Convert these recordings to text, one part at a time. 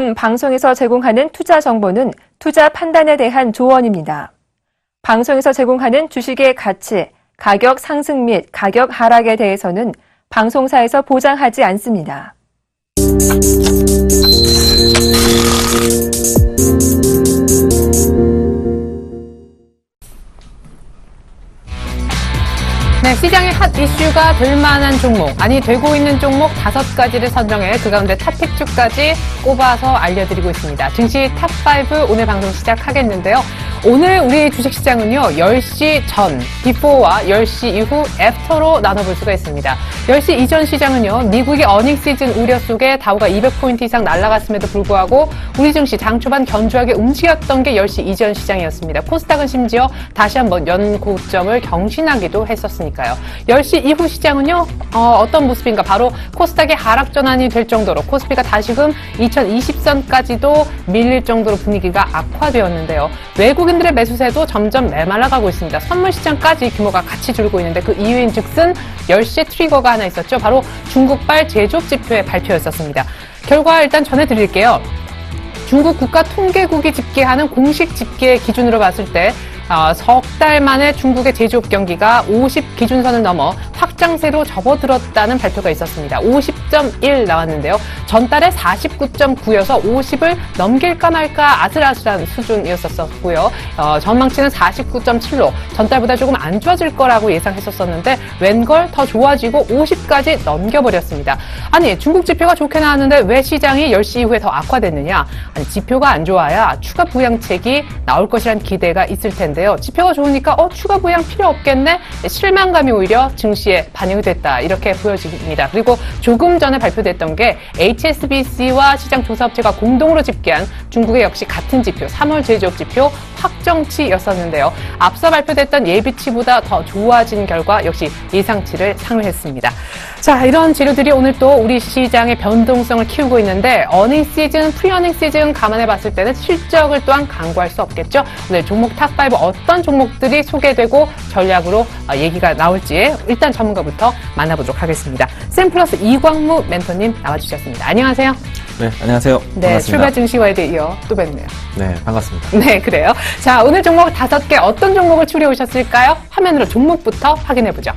본 방송에서 제공하는 투자 정보는 투자 판단에 대한 조언입니다. 방송에서 제공하는 주식의 가치, 가격 상승 및 가격 하락에 대해서는 방송사에서 보장하지 않습니다. 네, 시장의 핫 이슈가 될 만한 종목, 아니 되고 있는 종목 5가지를 선정해 그 가운데 탑픽주까지 꼽아서 알려드리고 있습니다. 증시 탑5 오늘 방송 시작하겠는데요. 오늘 우리 주식시장은요, 10시 전, 비포와 10시 이후 애프터로 나눠볼 수가 있습니다. 10시 이전 시장은요, 미국의 어닝 시즌 우려 속에 다우가 200포인트 이상 날아갔음에도 불구하고 우리 증시 장 초반 견조하게 움직였던 게 10시 이전 시장이었습니다. 코스닥은 심지어 다시 한번 연고점을 경신하기도 했었으니까요. 10시 이후 시장은요, 어떤 모습인가, 바로 코스닥의 하락 전환이 될 정도로 코스피가 다시금 2020선까지도 밀릴 정도로 분위기가 악화되었는데요. 외국인들의 매수세도 점점 메말라가고 있습니다. 선물시장까지 규모가 같이 줄고 있는데 그 이유인 즉슨 10시에 트리거가 하나 있었죠. 바로 중국발 제조업 지표의 발표였었습니다. 결과 일단 전해드릴게요. 중국 국가통계국이 집계하는 공식 집계 기준으로 봤을 때 석 달 만에 중국의 제조업 경기가 50 기준선을 넘어 확장세로 접어들었다는 발표가 있었습니다. 50.1 나왔는데요. 전달에 49.9여서 50을 넘길까 말까 아슬아슬한 수준이었었고요. 전망치는 49.7로 전달보다 조금 안 좋아질 거라고 예상했었는데 웬걸 더 좋아지고 50까지 넘겨버렸습니다. 아니, 중국 지표가 좋게 나왔는데 왜 시장이 10시 이후에 더 악화됐느냐? 아니, 지표가 안 좋아야 추가 부양책이 나올 것이란 기대가 있을 텐데요. 지표가 좋으니까 추가 부양 필요 없겠네? 실망감이 오히려 증시에 반영이 됐다, 이렇게 보여집니다. 그리고 조금 전에 발표됐던 게 HSBC와 시장조사업체가 공동으로 집계한 중국의 역시 같은 지표, 3월 제조업 지표 확정치였었는데요. 앞서 발표됐던 예비치보다 더 좋아진 결과 역시 예상치를 상회했습니다. 자, 이런 재료들이 오늘 또 우리 시장의 변동성을 키우고 있는데 어닝 시즌, 프리어닝 시즌 감안해 봤을 때는 실적을 또한 강구할 수 없겠죠. 오늘 종목 탑5 어떤 종목들이 소개되고 전략으로 얘기가 나올지 일단 전문가부터 만나보도록 하겠습니다. 샘플러스 이광무 멘토님 나와주셨습니다. 안녕하세요. 네, 안녕하세요. 네, 반갑습니다. 출발 증시와에 이어 또 뵙네요. 네, 반갑습니다. 네, 그래요. 자, 오늘 종목 5개 어떤 종목을 추리해 오셨을까요? 화면으로 종목부터 확인해보죠.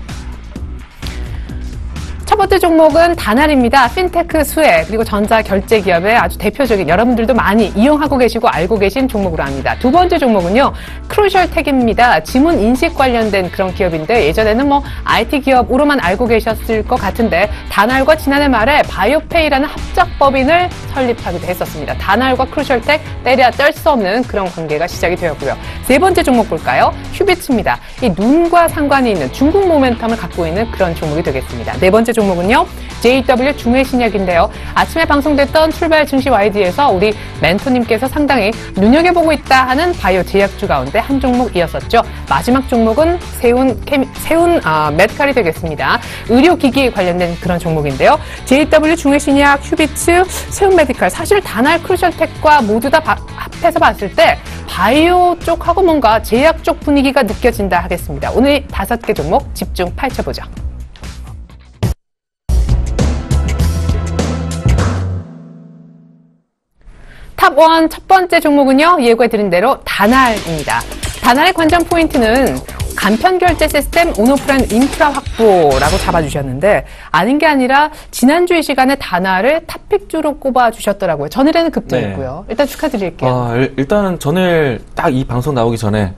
첫 번째 종목은 다날입니다. 핀테크 수혜 그리고 전자결제기업의 아주 대표적인, 여러분들도 많이 이용하고 계시고 알고 계신 종목으로 합니다. 두 번째 종목은요, 크루셜텍입니다. 지문 인식 관련된 그런 기업인데 예전에는 IT 기업으로만 알고 계셨을 것 같은데 다날과 지난해 말에 바이오페이라는 합작법인을 설립하기도 했었습니다. 다날과 크루셜텍 때려야 뗄 수 없는 그런 관계가 시작이 되었고요. 세 번째 종목 볼까요? 휴비츠입니다. 이 눈과 상관이 있는 중국 모멘텀을 갖고 있는 그런 종목이 되겠습니다. 네 번째 종목은요, JW 중외신약인데요. 아침에 방송됐던 출발 증시 YD에서 우리 멘토님께서 상당히 눈여겨보고 있다 하는 바이오 제약주 가운데 한 종목이었었죠. 마지막 종목은 세운 메디칼이 되겠습니다. 의료기기 관련된 그런 종목인데요. JW 중외신약, 휴비츠, 세운 메디칼, 사실 다날 크루셜텍과 모두 다 합해서 봤을 때 바이오 쪽하고 뭔가 제약 쪽 분위기가 느껴진다 하겠습니다. 오늘 5개 종목 집중 파헤쳐보죠. 탑1 첫 번째 종목은요, 예고해드린 대로 다날입니다. 다날의 관전 포인트는 간편결제 시스템 온오프라인 인프라 확보라고 잡아주셨는데 아닌 게 아니라 지난주 이 시간에 다날을 탑픽주로 꼽아주셨더라고요. 전일에는 급등했고요. 일단 축하드릴게요. 일단 전일 딱 이 방송 나오기 전에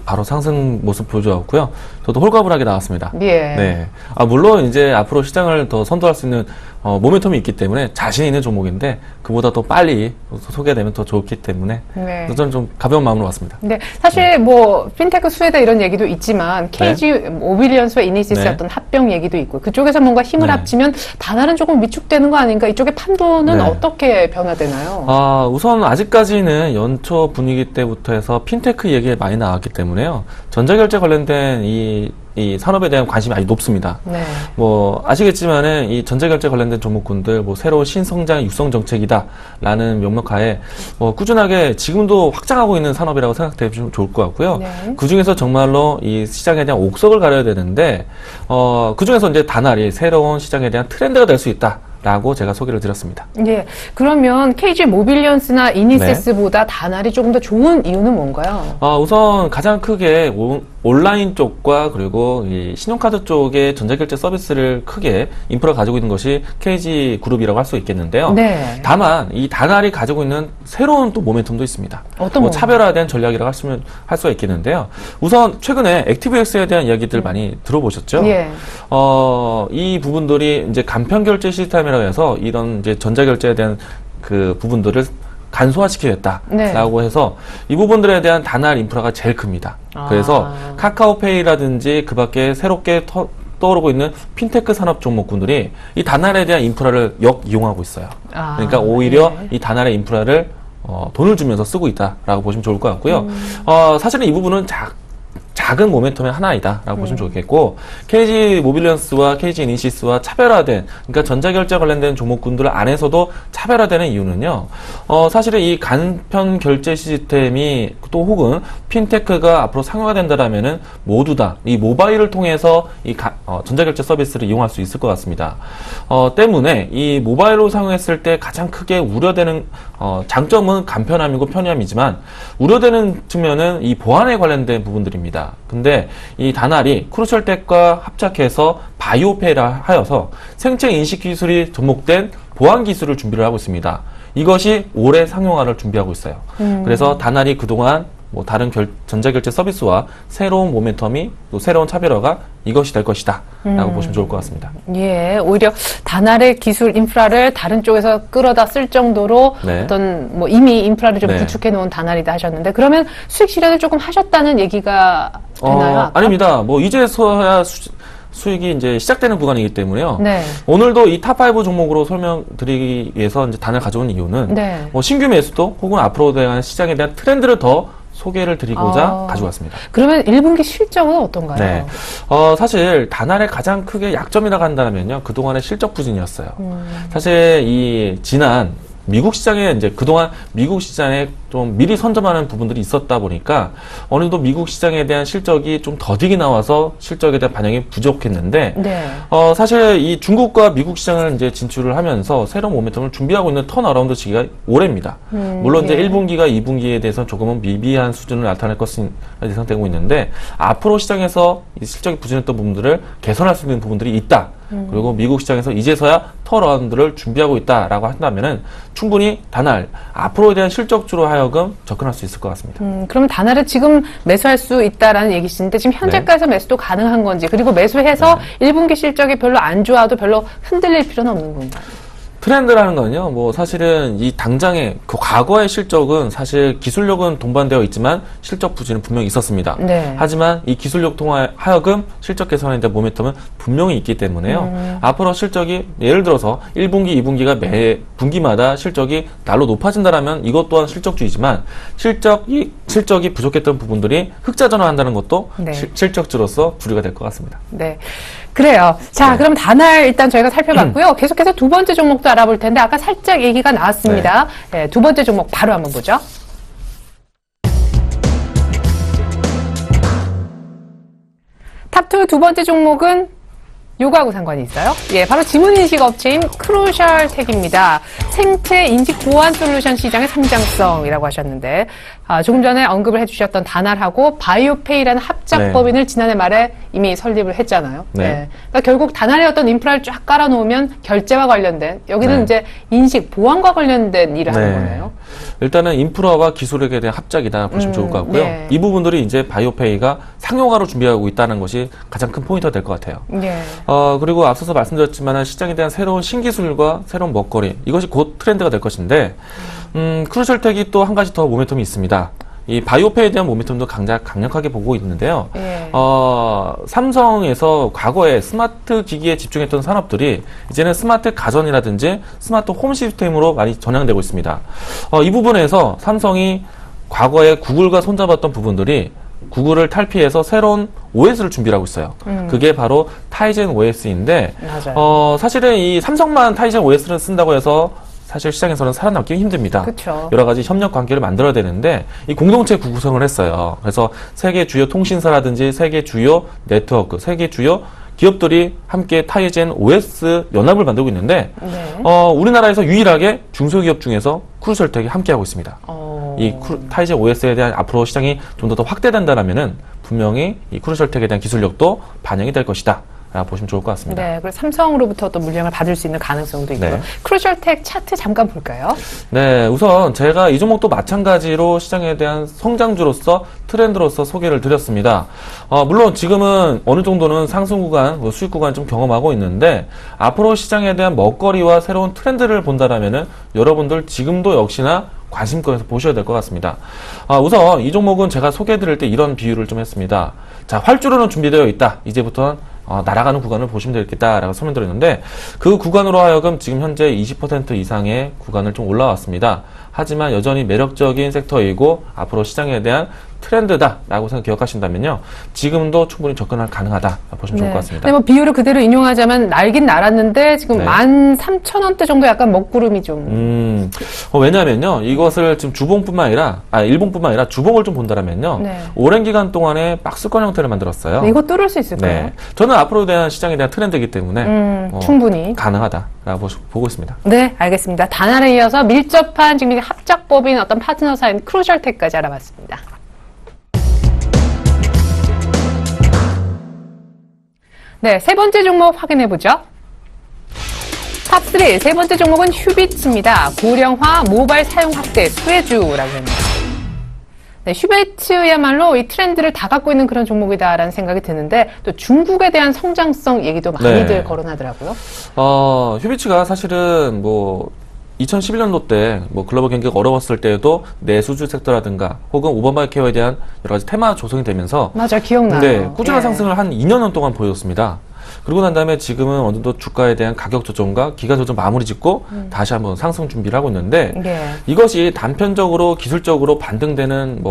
바로 상승 모습 보여주었고요. 저도 홀가분하게 나왔습니다. 예. 네. 물론 이제 앞으로 시장을 더 선도할 수 있는 모멘텀이 있기 때문에 자신 있는 종목인데 그보다 더 빨리 소개되면 더 좋기 때문에 저는 좀 가벼운 마음으로 왔습니다. 네, 사실 핀테크 수혜다 이런 얘기도 있지만 KG 오빌리언스와 이니시스의 어떤 합병 얘기도 있고 그쪽에서 뭔가 힘을 합치면 다날은 조금 위축되는 거 아닌가? 이쪽의 판도는 어떻게 변화되나요? 우선 아직까지는 연초 분위기 때부터 해서 핀테크 얘기가 많이 나왔기 때문에요. 전자결제 관련된 이 산업에 대한 관심이 아주 높습니다. 네. 아시겠지만은 이 전자결제 관련된 종목군들 새로운 신성장 육성 정책이다라는 명목하에 꾸준하게 지금도 확장하고 있는 산업이라고 생각되시면 좋을 것 같고요. 그 중에서 정말로 이 시장에 대한 옥석을 가려야 되는데 그 중에서 이제 다날이 새로운 시장에 대한 트렌드가 될 수 있다. 라고 제가 소개를 드렸습니다. 예. 그러면 KG 모빌리언스나 이니시스보다 다날이 조금 더 좋은 이유는 뭔가요? 우선 가장 크게 온라인 쪽과 그리고 이 신용카드 쪽의 전자결제 서비스를 크게 인프라 가지고 있는 것이 KG 그룹이라고 할 수 있겠는데요. 네. 다만 이 다날이 가지고 있는 새로운 또 모멘텀도 있습니다. 어떤 차별화된 전략이라고 할 수가 있겠는데요. 우선 최근에 액티브엑스에 대한 이야기들 많이 들어보셨죠? 예. 이 부분들이 이제 간편 결제 시스템이라고 해서 이런 이제 전자결제에 대한 그 부분들을 간소화시키겠다라고 해서 이 부분들에 대한 다날 인프라가 제일 큽니다. 그래서 카카오페이라든지 그 밖에 새롭게 떠오르고 있는 핀테크 산업 종목군들이 이 다날에 대한 인프라를 역이용하고 있어요. 그러니까 오히려 이 다날의 인프라를 돈을 주면서 쓰고 있다라고 보시면 좋을 것 같고요. 사실은 이 부분은 작은 모멘텀의 하나이다라고 보시면 좋겠고, KG 모빌리언스와 KG 이니시스와 차별화된, 그러니까 전자결제 관련된 종목군들 안에서도 차별화되는 이유는요, 사실은 이 간편 결제 시스템이 또 혹은 핀테크가 앞으로 상용화된다라면은 모두 다 이 모바일을 통해서 이 전자결제 서비스를 이용할 수 있을 것 같습니다. 때문에 이 모바일로 사용했을 때 가장 크게 우려되는 장점은 간편함이고 편리함이지만 우려되는 측면은 이 보안에 관련된 부분들입니다. 근데 이 다날이 크루셜텍과 합작해서 바이오페이라 하여서 생체 인식 기술이 접목된 보안 기술을 준비를 하고 있습니다. 이것이 올해 상용화를 준비하고 있어요. 그래서 다날이 그동안 다른 전자결제 서비스와 새로운 모멘텀이 또 새로운 차별화가 이것이 될 것이다 라고 보시면 좋을 것 같습니다. 예, 오히려 다날의 기술 인프라를 다른 쪽에서 끌어다 쓸 정도로 네. 어떤 이미 인프라를 좀 네. 구축해 놓은 다날이다 하셨는데, 그러면 수익 실현을 조금 하셨다는 얘기가 되나요? 아까? 아닙니다. 이제서야 수익이 이제 시작되는 구간이기 때문에요. 네. 오늘도 이 탑5 종목으로 설명드리기 위해서 이제 단을 가져온 이유는 네. 신규 매수도 혹은 앞으로 대한 시장에 대한 트렌드를 더 소개를 드리고자 가져왔습니다. 그러면 1분기 실적은 어떤가요? 네. 사실 다날의 가장 크게 약점이라고 한다면요. 그동안의 실적 부진이었어요. 사실 이 지난 미국 시장에 이제 그동안 미국 시장에 좀 미리 선점하는 부분들이 있었다 보니까 어느 정도 미국 시장에 대한 실적이 좀 더디게 나와서 실적에 대한 반영이 부족했는데 네. 사실 이 중국과 미국 시장을 이제 진출을 하면서 새로운 모멘텀을 준비하고 있는 턴어라운드 시기가 올해입니다. 물론 이제 1분기가 2분기에 대해서 조금은 미비한 수준을 나타낼 것은 예상되고 있는데 앞으로 시장에서 이 실적이 부진했던 부분들을 개선할 수 있는 부분들이 있다. 그리고 미국 시장에서 이제서야 턴어라운드를 준비하고 있다라고 한다면은 충분히 다날 앞으로에 대한 실적주로 하여금 접근할 수 있을 것 같습니다. 그럼 다날을 지금 매수할 수 있다라는 얘기신데 지금 현재까지 매수도 가능한 건지, 그리고 매수해서 1분기 실적이 별로 안 좋아도 별로 흔들릴 필요는 없는 건가요? 트렌드라는 건요, 사실은 이 당장의 그 과거의 실적은 사실 기술력은 동반되어 있지만 실적 부진은 분명히 있었습니다. 네. 하지만 이 기술력 통해 하여금 실적 개선에 대한 모멘텀은 분명히 있기 때문에요. 앞으로 실적이 예를 들어서 1분기, 2분기가 매 분기마다 실적이 날로 높아진다라면 이것 또한 실적주이지만 실적이 부족했던 부분들이 흑자 전환한다는 것도 네. 실적주로서 부류가 될 것 같습니다. 네. 그래요. 자, 그럼 다날 일단 저희가 살펴봤고요. 계속해서 두 번째 종목도 알아볼 텐데 아까 살짝 얘기가 나왔습니다. 네, 두 번째 종목 바로 한번 보죠. 탑2 두 번째 종목은 요거하고 상관이 있어요. 예, 바로 지문인식 업체인 크루셜텍입니다. 생체 인식 보안 솔루션 시장의 성장성이라고 하셨는데, 조금 전에 언급을 해주셨던 다날하고 바이오페이라는 합작법인을 지난해 말에 이미 설립을 했잖아요. 네. 예. 그러니까 결국 다날의 어떤 인프라를 쫙 깔아놓으면 결제와 관련된, 여기는 네. 이제 인식 보안과 관련된 일을 하는 거네요. 일단은 인프라와 기술력에 대한 합작이다 보시면 좋을 것 같고요. 네. 이 부분들이 이제 바이오페이가 상용화로 준비하고 있다는 것이 가장 큰 포인트가 될 것 같아요. 예. 그리고 앞서서 말씀드렸지만 시장에 대한 새로운 신기술과 새로운 먹거리, 이것이 곧 트렌드가 될 것인데, 크루셜텍이 또 한 가지 더 모멘텀이 있습니다. 이 바이오페이에 대한 모멘텀도 강력하게 보고 있는데요. 예. 삼성에서 과거에 스마트 기기에 집중했던 산업들이 이제는 스마트 가전이라든지 스마트 홈 시스템으로 많이 전향되고 있습니다. 이 부분에서 삼성이 과거에 구글과 손잡았던 부분들이 구글을 탈피해서 새로운 OS를 준비하고 있어요. 그게 바로 타이젠 OS인데, 맞아요. 사실은 이 삼성만 타이젠 OS를 쓴다고 해서 사실 시장에서는 살아남기 힘듭니다. 그쵸. 여러 가지 협력 관계를 만들어야 되는데 이 공동체 구성을 했어요. 그래서 세계 주요 통신사라든지 세계 주요 네트워크, 세계 주요 기업들이 함께 타이젠 OS 연합을 만들고 있는데 네. 우리나라에서 유일하게 중소기업 중에서 크루셜텍이 함께하고 있습니다. 이 타이젠 OS에 대한 앞으로 시장이 좀 더 확대된다라면은 분명히 이 크루셜텍에 대한 기술력도 반영이 될 것이다. 라고 보시면 좋을 것 같습니다. 네, 그리고 삼성으로부터 또 물량을 받을 수 있는 가능성도 있고요. 네. 크루셜텍 차트 잠깐 볼까요? 네, 우선 제가 이 종목도 마찬가지로 시장에 대한 성장주로서 트렌드로서 소개를 드렸습니다. 물론 지금은 어느 정도는 상승 구간, 수익 구간 좀 경험하고 있는데 앞으로 시장에 대한 먹거리와 새로운 트렌드를 본다라면은 여러분들 지금도 역시나 관심권에서 보셔야 될 것 같습니다. 우선 이 종목은 제가 소개해드릴 때 이런 비유를 좀 했습니다. 자, 활주로는 준비되어 있다. 이제부터는 날아가는 구간을 보시면 되겠다라고 설명드렸는데 그 구간으로 하여금 지금 현재 20% 이상의 구간을 좀 올라왔습니다. 하지만 여전히 매력적인 섹터이고 앞으로 시장에 대한 트렌드다라고 생각 기억하신다면요. 지금도 충분히 접근할 가능하다 보시면 좋을 것 같습니다. 근데 뭐 비율을 그대로 인용하자면 날긴 날았는데 지금 네. 13,000원대 정도 약간 먹구름이 좀. 왜냐하면요. 이것을 지금 주봉뿐만 아니라, 일봉뿐만 아니라 주봉을 좀 본다면요. 네. 오랜 기간 동안에 박스권 형태를 만들었어요. 네, 이거 뚫을 수 있을까요? 네. 저는 앞으로 대한 시장에 대한 트렌드이기 때문에 충분히 가능하다라고 보고 있습니다. 네, 알겠습니다. 단알에 이어서 밀접한 지금 합작법인 어떤 파트너사인 크루셜텍까지 알아봤습니다. 네, 세 번째 종목 확인해보죠. 탑3, 세 번째 종목은 휴비츠입니다. 고령화 모바일 사용 확대 수혜주라고 합니다. 네, 휴비츠야말로 이 트렌드를 다 갖고 있는 그런 종목이다라는 생각이 드는데 또 중국에 대한 성장성 얘기도 많이들 거론하더라고요. 휴비츠가 사실은 2011년도 때 글로벌 경기가 어려웠을 때에도 내수주 섹터라든가 혹은 오바마 케어에 대한 여러 가지 테마 조성이 되면서 맞아, 기억나요. 네, 꾸준한 상승을 한 2년 동안 보였습니다. 그러고 난 다음에 지금은 어느 정도 주가에 대한 가격 조정과 기간 조정 마무리 짓고 다시 한번 상승 준비를 하고 있는데 이것이 단편적으로 기술적으로 반등되는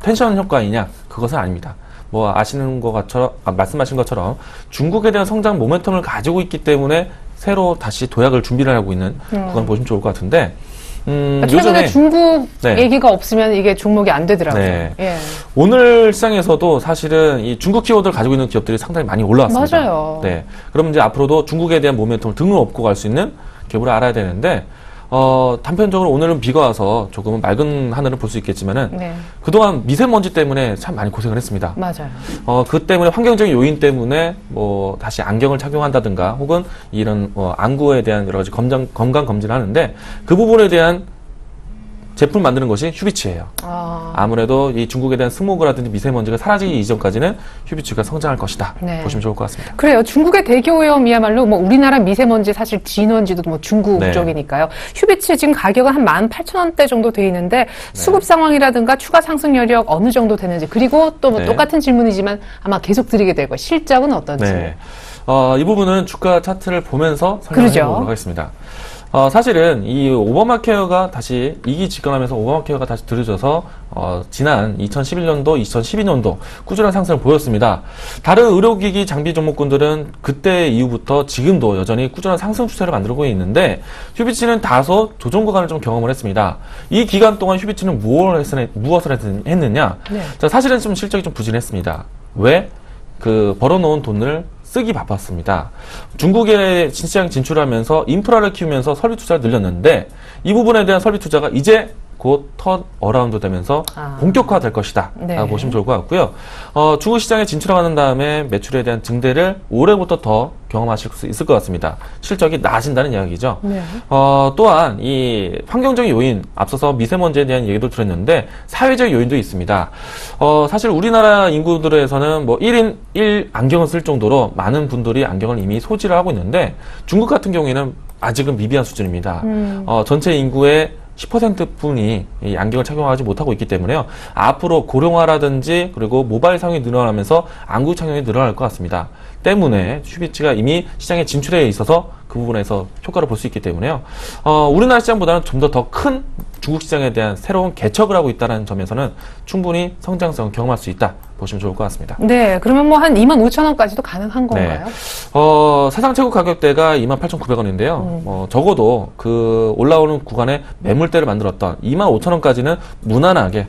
텐션 효과이냐? 그것은 아닙니다. 아시는 것처럼 말씀하신 것처럼 중국에 대한 성장 모멘텀을 가지고 있기 때문에 새로 다시 도약을 준비를 하고 있는 그건 보시면 좋을 것 같은데 최근에 요즘에 중국 얘기가 없으면 이게 종목이 안 되더라고요. 네. 예. 오늘 시장에서도 사실은 이 중국 키워드를 가지고 있는 기업들이 상당히 많이 올라왔습니다. 맞아요. 네. 그럼 이제 앞으로도 중국에 대한 모멘텀을 등을 업고 갈 수 있는 기업을 알아야 되는데 단편적으로 오늘은 비가 와서 조금은 맑은 하늘을 볼 수 있겠지만은 그동안 미세먼지 때문에 참 많이 고생을 했습니다. 맞아요. 그 때문에 환경적인 요인 때문에 다시 안경을 착용한다든가 혹은 이런 안구에 대한 여러 가지 건강 검진을 하는데 그 부분에 대한 제품 만드는 것이 휴비츠예요. 아무래도 이 중국에 대한 스모그라든지 미세먼지가 사라지기 이전까지는 휴비츠가 성장할 것이다. 보시면 좋을 것 같습니다. 그래요. 중국의 대기오염이야말로 우리나라 미세먼지 사실 진원지도 중국 쪽이니까요. 휴비츠 지금 가격은 한 18,000원대 정도 돼 있는데 수급 상황이라든가 추가 상승 여력 어느 정도 되는지 그리고 또 똑같은 질문이지만 아마 계속 드리게 될 거예요. 실적은 어떤지. 이 부분은 주가 차트를 보면서 설명해 보도록 하겠습니다. 사실은 이 오바마 케어가 다시 2기 집권하면서 오바마 케어가 다시 들여져서 지난 2011년도, 2012년도 꾸준한 상승을 보였습니다. 다른 의료기기 장비 종목군들은 그때 이후부터 지금도 여전히 꾸준한 상승 추세를 만들고 있는데 휴비츠는 다소 조정 구간을 좀 경험을 했습니다. 이 기간 동안 휴비츠는 무엇을 했느냐? 자, 사실은 좀 실적이 좀 부진했습니다. 왜? 벌어놓은 돈을 쓰기 바빴습니다. 중국에 시장 진출하면서 인프라를 키우면서 설비 투자를 늘렸는데 이 부분에 대한 설비 투자가 이제 곧 턴 어라운드 되면서 본격화될 것이다 라고 보시면 좋을 것 같고요. 중국 시장에 진출하는 다음에 매출에 대한 증대를 올해부터 더 경험하실 수 있을 것 같습니다. 실적이 나아진다는 이야기죠. 또한 이 환경적인 요인, 앞서서 미세먼지에 대한 얘기도 드렸는데 사회적 요인도 있습니다. 사실 우리나라 인구들에서는 1인 1 안경을 쓸 정도로 많은 분들이 안경을 이미 소지를 하고 있는데 중국 같은 경우에는 아직은 미비한 수준입니다. 전체 인구의 10%뿐이 이 안경을 착용하지 못하고 있기 때문에요. 앞으로 고령화라든지 그리고 모바일 사용이 늘어나면서 안구 착용이 늘어날 것 같습니다. 때문에 휴비츠가 이미 시장에 진출해 있어서 그 부분에서 효과를 볼 수 있기 때문에요. 우리나라 시장보다는 좀 더 큰 중국 시장에 대한 새로운 개척을 하고 있다는 점에서는 충분히 성장성을 경험할 수 있다 보시면 좋을 것 같습니다. 네, 그러면 뭐 한 25,000원까지도 가능한 건가요? 사상 최고 가격대가 28,900원인데요. 적어도 그 올라오는 구간에 매물대를 만들었던 25,000원까지는 무난하게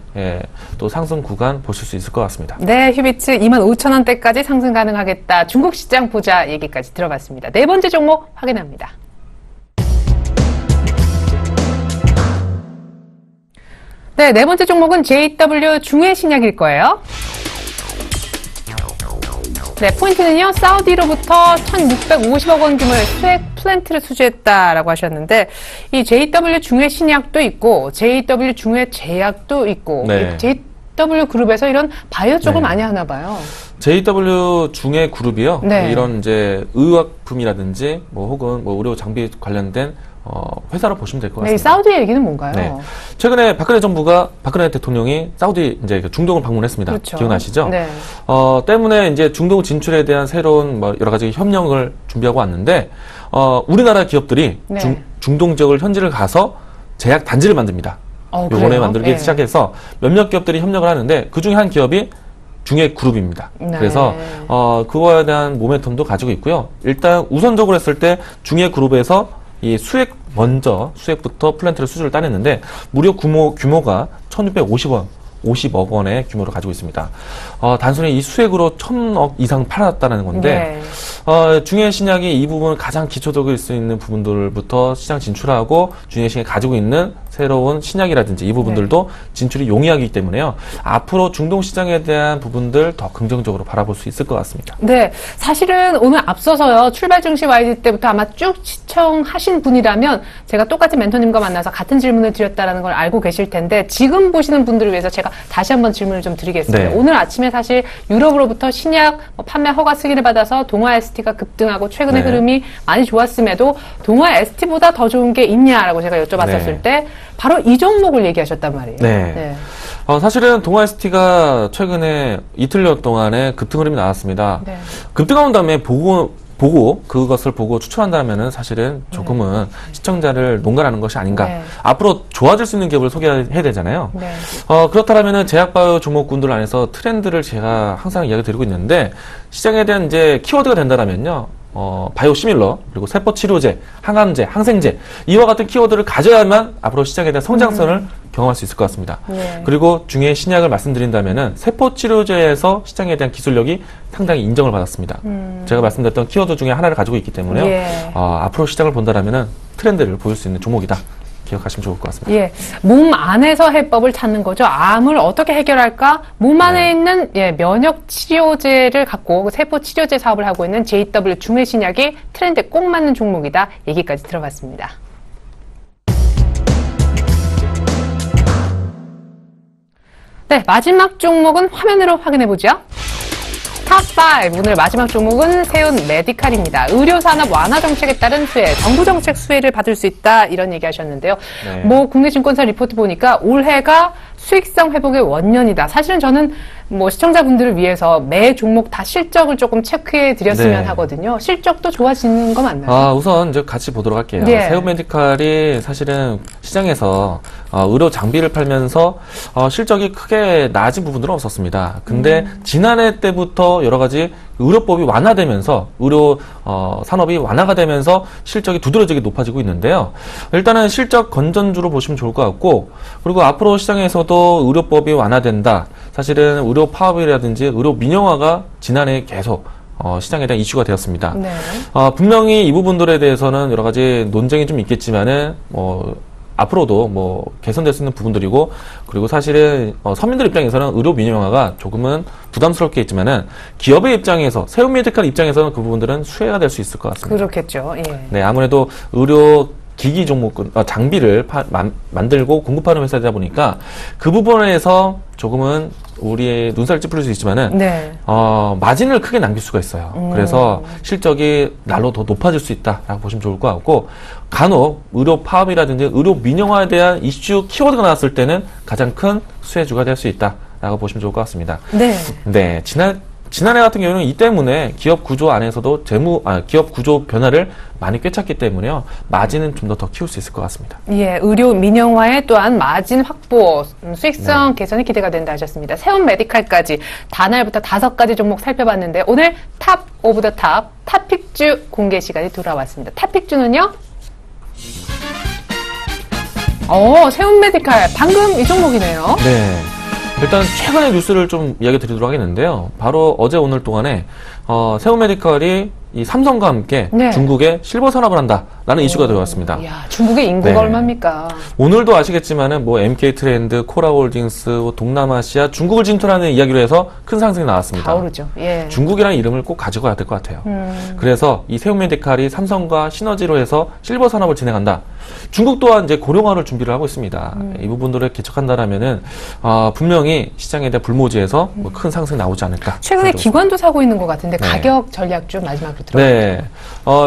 또 상승 구간 보실 수 있을 것 같습니다. 네, 휴비츠 25,000원대까지 상승 가능하겠다. 중국 시장 보자 얘기까지 들어봤습니다. 네 번째 종목 확인합니다. 네, 네 번째 종목은 JW 중해신약일 거예요. 네, 포인트는요, 사우디로부터 1,650억 원 규모의 수액 플랜트를 수주했다라고 하셨는데, 이 JW 중해신약도 있고, JW 중해제약도 있고, 네. JW 그룹에서 이런 바이오 쪽을 많이 하나 봐요. JW 중해 그룹이요. 네. 이런 이제 의약품이라든지 뭐 혹은 뭐 의료 장비 관련된 회사로 보시면 될 것 네, 이 같습니다. 사우디 얘기는 뭔가요? 네. 최근에 박근혜 대통령이 사우디 이제 중동을 방문했습니다. 그렇죠. 기억나시죠? 네. 때문에 이제 중동 진출에 대한 새로운 뭐 여러 가지 협력을 준비하고 왔는데, 우리나라 기업들이 네. 중동 지역을 현지를 가서 제약 단지를 만듭니다. 요번에 그래요? 만들기 네. 시작해서 몇몇 기업들이 협력을 하는데 그 중에 한 기업이 중해그룹입니다. 네. 그래서 그거에 대한 모멘텀도 가지고 있고요. 일단 우선적으로 했을 때 중해그룹에서 이 수액부터 플랜트를 수주를 따냈는데 무려 규모가 1,650억 원의 규모를 가지고 있습니다. 단순히 이 수액으로 1,000억 이상 팔았다는 건데, 중해신약이 이 부분 가장 기초적일 수 있는 부분들부터 시장 진출하고 중해신약이 가지고 있는 새로운 신약이라든지 이 부분들도 진출이 용이하기 때문에요. 앞으로 중동 시장에 대한 부분들 더 긍정적으로 바라볼 수 있을 것 같습니다. 네, 사실은 오늘 앞서서요, 출발 증시 YD 때부터 아마 쭉 시청하신 분이라면 제가 똑같이 멘토님과 만나서 같은 질문을 드렸다는 걸 알고 계실 텐데, 지금 보시는 분들을 위해서 제가 다시 한번 질문을 좀 드리겠습니다. 네. 오늘 아침에 사실 유럽으로부터 신약 판매 허가 승인을 받아서 동아 ST가 급등하고 최근의 네. 흐름이 많이 좋았음에도 동아 ST보다 더 좋은 게 있냐라고 제가 여쭤봤었을 네. 때 바로 이 종목을 얘기하셨단 말이에요. 네. 사실은 동아 ST가 최근에 이틀여 동안에 급등 흐름이 나왔습니다. 네. 급등한 다음에 그것을 보고 추천한다면은 사실은 조금은 시청자를 농간하는 것이 아닌가. 네. 앞으로 좋아질 수 있는 기업을 소개해야 되잖아요. 네. 그렇다면은 제약바이오 종목군들 안에서 트렌드를 제가 항상 이야기 드리고 있는데 시장에 대한 이제 키워드가 된다면요. 바이오시밀러, 그리고 세포치료제, 항암제, 항생제, 이와 같은 키워드를 가져야만 앞으로 시장에 대한 성장성을 경험할 수 있을 것 같습니다. 네. 그리고 중에 신약을 말씀드린다면은 세포치료제에서 시장에 대한 기술력이 상당히 인정을 받았습니다. 제가 말씀드렸던 키워드 중에 하나를 가지고 있기 때문에요. 예. 앞으로 시장을 본다라면은 트렌드를 보일 수 있는 종목이다. 기억하시면 좋을 것 같습니다. 예, 몸 안에서 해법을 찾는 거죠. 암을 어떻게 해결할까? 몸 안에 있는 면역 치료제를 갖고 세포 치료제 사업을 하고 있는 JW 중해신약이 트렌드에 꼭 맞는 종목이다. 얘기까지 들어봤습니다. 네, 마지막 종목은 화면으로 확인해 보죠. 탑5 오늘 마지막 종목은 세운 메디칼입니다. 의료산업 완화 정책에 따른 수혜, 정부 정책 수혜를 받을 수 있다 이런 얘기하셨는데요. 네. 뭐 국내 증권사 리포트 보니까 올해가 수익성 회복의 원년이다. 사실은 저는 뭐 시청자분들을 위해서 매 종목 다 실적을 조금 체크해 드렸으면 네. 하거든요. 실적도 좋아지는 거 맞나요? 우선 이제 같이 보도록 할게요. 네. 세우메디칼이 사실은 시장에서 의료 장비를 팔면서 실적이 크게 나아진 부분들은 없었습니다. 근데 지난해 때부터 여러 가지 의료법이 완화되면서 의료 산업이 완화가 되면서 실적이 두드러지게 높아지고 있는데요. 일단은 실적 건전주로 보시면 좋을 것 같고, 그리고 앞으로 시장에서도 의료법이 완화된다. 사실은 의료 파업이라든지 의료 민영화가 지난해 계속 시장에 대한 이슈가 되었습니다. 네. 분명히 이 부분들에 대해서는 여러 가지 논쟁이 좀 있겠지만은 앞으로도 뭐 개선될 수 있는 부분들이고, 그리고 사실은 서민들 입장에서는 의료 민영화가 조금은 부담스럽게 있지만은 기업의 입장에서, 세우메디칼 입장에서는 그 부분들은 수혜가 될 수 있을 것 같습니다. 그렇겠죠. 예. 네, 아무래도 의료 기기 종목군 장비를 만들고 공급하는 회사이다 보니까 그 부분에서 조금은 우리의 눈살 찌푸릴 수 있지만은 네. 마진을 크게 남길 수가 있어요. 그래서 실적이 날로 더 높아질 수 있다라고 보시면 좋을 것 같고, 간혹 의료 파업이라든지 의료 민영화에 대한 이슈 키워드가 나왔을 때는 가장 큰 수혜주가 될 수 있다라고 보시면 좋을 것 같습니다. 네. 네, 지난해 같은 경우는 이 때문에 기업 구조 안에서도 기업 구조 변화를 많이 꿰찼기 때문에요. 마진은 좀 더 키울 수 있을 것 같습니다. 예, 의료 민영화에 또한 마진 확보, 수익성 개선이 기대가 된다 하셨습니다. 세운 메디칼까지 단알부터 5가지 종목 살펴봤는데 오늘 탑 오브 더 탑, 탑픽주 공개 시간이 돌아왔습니다. 탑픽주는요? 세운 메디칼. 방금 이 종목이네요. 네. 일단 최근의 뉴스를 좀 이야기 드리도록 하겠는데요. 바로 어제 오늘 동안에 세우메디컬이 이 삼성과 함께 네. 중국에 실버 산업을 한다라는 이슈가 들어왔습니다. 이야, 중국의 인구가 네. 얼마입니까? 오늘도 아시겠지만은 뭐 MK 트렌드, 코라홀딩스, 동남아시아, 중국을 진출하는 이야기로 해서 큰 상승이 나왔습니다. 다 오르죠. 예. 중국이라는 이름을 꼭 가지고 가야 될 것 같아요. 그래서 이 세우메디칼이 삼성과 시너지로 해서 실버 산업을 진행한다. 중국 또한 이제 고령화를 준비를 하고 있습니다. 이 부분들을 개척한다라면은 분명히 시장에 대한 불모지에서 뭐 큰 상승이 나오지 않을까. 최근에 기관도 사고 있는 것 같은데 네. 가격 전략 좀 마지막으로 들어볼게요. 네.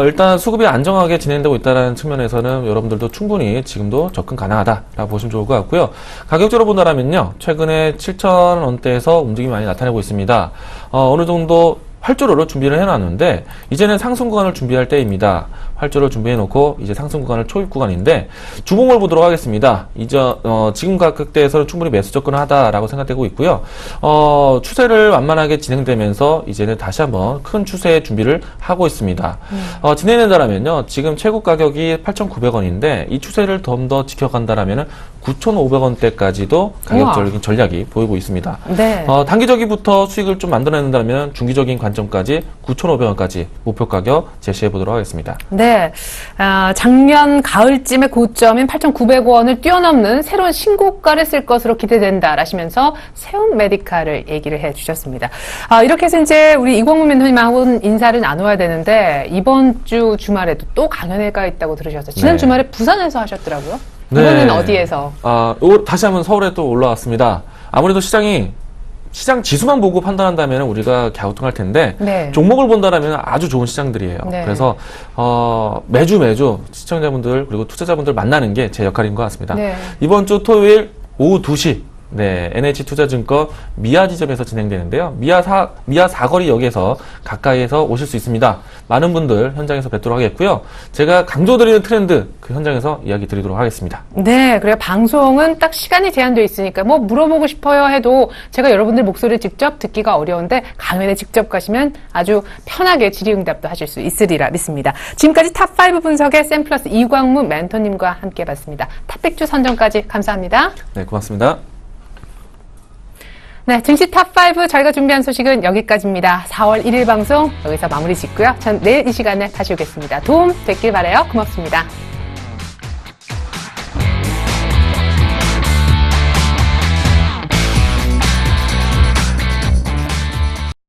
일단 수급이 안정하게 진행되고 있다는 측면에서는 여러분들도 충분히 지금도 접근 가능하다라고 보시면 좋을 것 같고요. 가격적으로 본다면요. 최근에 7,000원대에서 움직임이 많이 나타내고 있습니다. 어느 정도 활주로를 준비를 해놨는데 이제는 상승 구간을 준비할 때입니다. 활주로를 준비해놓고 이제 상승 구간을 초입 구간인데 주봉을 보도록 하겠습니다. 지금 가격대에서는 충분히 매수 접근하다라고 생각되고 있고요. 추세를 완만하게 진행되면서 이제는 다시 한번 큰 추세의 준비를 하고 있습니다. 진행된다라면요. 지금 최고 가격이 8,900원인데 이 추세를 좀 더 지켜간다라면은 9,500원대까지도 가격적인 전략이 보이고 있습니다. 네. 단기적이부터 수익을 좀 만들어낸다면 중기적인 관점까지 9,500원까지 목표 가격 제시해 보도록 하겠습니다. 네. 작년 가을쯤의 고점인 8,900원을 뛰어넘는 새로운 신고가를 쓸 것으로 기대된다 라시면서 세운 메디칼을 얘기를 해 주셨습니다. 이렇게 해서 이제 우리 이광무 멘토님하고는 인사를 나눠야 되는데 이번 주 주말에도 또 강연회가 있다고 들으셨어요. 지난 네. 주말에 부산에서 하셨더라고요. 네. 이번에는 어디에서? 다시 한번 서울에 또 올라왔습니다. 아무래도 시장 지수만 보고 판단한다면 우리가 갸우뚱할 텐데 네. 종목을 본다라면 아주 좋은 시장들이에요. 네. 그래서 매주 시청자분들 그리고 투자자분들 만나는 게 제 역할인 것 같습니다. 네. 이번 주 토요일 오후 2시 NH투자증권 미아 지점에서 진행되는데요. 미아 사거리역에서 가까이에서 오실 수 있습니다. 많은 분들 현장에서 뵙도록 하겠고요. 제가 강조드리는 트렌드 그 현장에서 이야기 드리도록 하겠습니다. 네, 그래요. 방송은 딱 시간이 제한되어 있으니까 뭐 물어보고 싶어요 해도 제가 여러분들 목소리를 직접 듣기가 어려운데 강연에 직접 가시면 아주 편하게 질의응답도 하실 수 있으리라 믿습니다. 지금까지 탑5 분석의 샘플러스 이광무 멘토님과 함께 봤습니다. 탑백주 선정까지 감사합니다. 네, 고맙습니다. 네, 증시 탑5 저희가 준비한 소식은 여기까지입니다. 4월 1일 방송 여기서 마무리 짓고요. 전 내일 이 시간에 다시 오겠습니다. 도움 됐길 바라요. 고맙습니다.